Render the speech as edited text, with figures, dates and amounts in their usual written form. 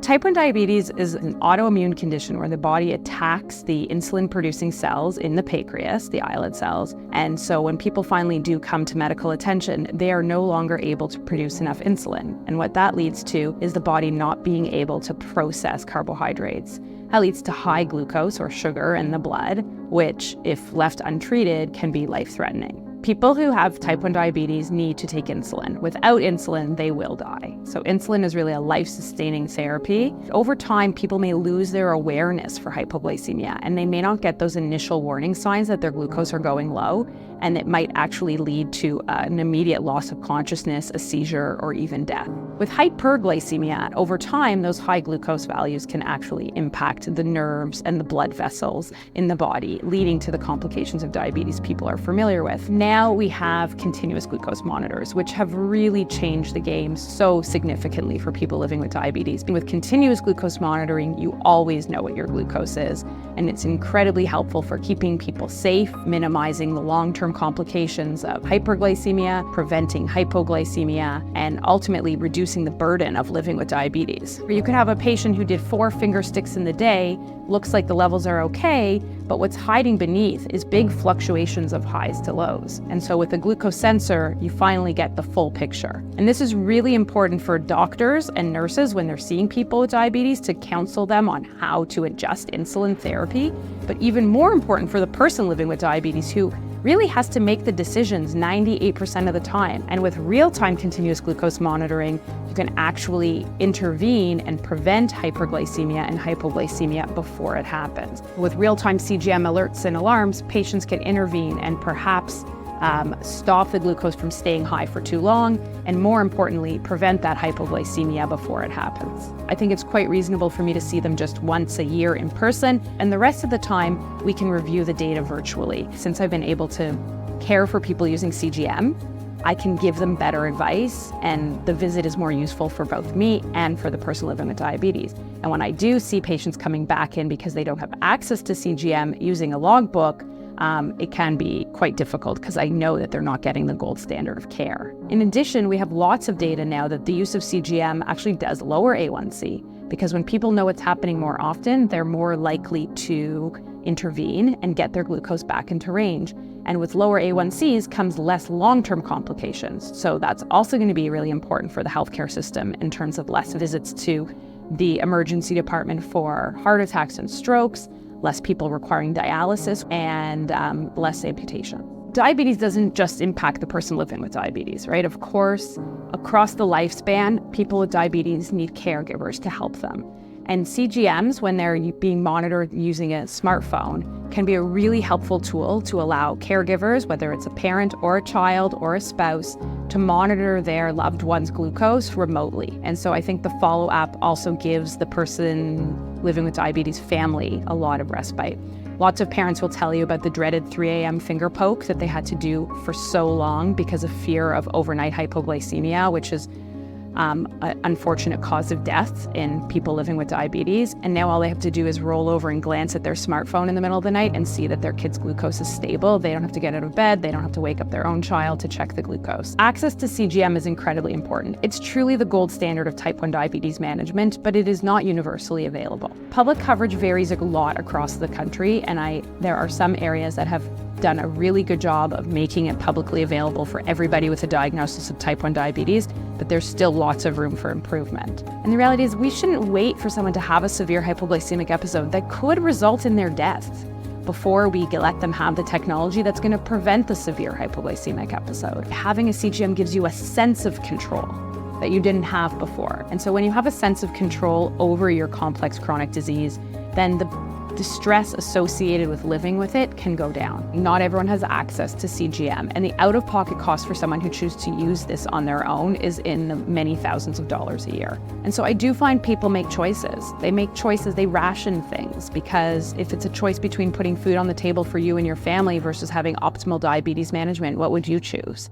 Type 1 diabetes is an autoimmune condition where the body attacks the insulin-producing cells in the pancreas, the islet cells. And so when people finally do come to medical attention, they are no longer able to produce enough insulin. And what that leads to is the body not being able to process carbohydrates. That leads to high glucose or sugar in the blood, which, if left untreated, can be life-threatening. People who have type 1 diabetes need to take insulin. Without insulin, they will die. So insulin is really a life-sustaining therapy. Over time, people may lose their awareness for hypoglycemia, and they may not get those initial warning signs that their glucose are going low, and it might actually lead to an immediate loss of consciousness, a seizure, or even death. With hyperglycemia, over time, those high glucose values can actually impact the nerves and the blood vessels in the body, leading to the complications of diabetes people are familiar with. Now we have continuous glucose monitors, which have really changed the game so significantly for people living with diabetes. With continuous glucose monitoring, you always know what your glucose is, and it's incredibly helpful for keeping people safe, minimizing the long-term complications of hyperglycemia, preventing hypoglycemia, and ultimately reducing the burden of living with diabetes. You could have a patient who did 4 finger sticks in the day, looks like the levels are okay, but what's hiding beneath is big fluctuations of highs to lows. And so with a glucose sensor, you finally get the full picture. And this is really important for doctors and nurses when they're seeing people with diabetes to counsel them on how to adjust insulin therapy, but even more important for the person living with diabetes who really has to make the decisions 98% of the time. And with real-time continuous glucose monitoring, you can actually intervene and prevent hyperglycemia and hypoglycemia before it happens. With real-time CGM alerts and alarms, patients can intervene and perhaps stop the glucose from staying high for too long, and more importantly, prevent that hypoglycemia before it happens. I think it's quite reasonable for me to see them just once a year in person, and the rest of the time, we can review the data virtually. Since I've been able to care for people using CGM, I can give them better advice, and the visit is more useful for both me and for the person living with diabetes. And when I do see patients coming back in because they don't have access to CGM using a logbook, it can be quite difficult because I know that they're not getting the gold standard of care. In addition, we have lots of data now that the use of CGM actually does lower A1C, because when people know what's happening more often, they're more likely to intervene and get their glucose back into range. And with lower A1Cs comes less long-term complications. So that's also going to be really important for the healthcare system in terms of less visits to the emergency department for heart attacks and strokes, less people requiring dialysis, and less amputation. Diabetes doesn't just impact the person living with diabetes, right? Of course, across the lifespan, people with diabetes need caregivers to help them. And CGMs, when they're being monitored using a smartphone, can be a really helpful tool to allow caregivers, whether it's a parent or a child or a spouse, to monitor their loved one's glucose remotely. And so I think the follow-up also gives the person living with diabetes family a lot of respite. Lots of parents will tell you about the dreaded 3 a.m. finger poke that they had to do for so long because of fear of overnight hypoglycemia, which is an unfortunate cause of death in people living with diabetes. And now all they have to do is roll over and glance at their smartphone in the middle of the night and see that their kid's glucose is stable. They don't have to get out of bed. They don't have to wake up their own child to check the glucose. Access to CGM is incredibly important. It's truly the gold standard of type 1 diabetes management, but it is not universally available. Public coverage varies a lot across the country, and there are some areas that have done a really good job of making it publicly available for everybody with a diagnosis of type 1 diabetes, but there's still lots of room for improvement. And the reality is we shouldn't wait for someone to have a severe hypoglycemic episode that could result in their death before we let them have the technology that's going to prevent the severe hypoglycemic episode. Having a CGM gives you a sense of control that you didn't have before. And so when you have a sense of control over your complex chronic disease, then the stress associated with living with it can go down. Not everyone has access to CGM, and the out-of-pocket cost for someone who chooses to use this on their own is in the many thousands of dollars a year. And so I do find people make choices. They make choices, they ration things, because if it's a choice between putting food on the table for you and your family versus having optimal diabetes management, what would you choose?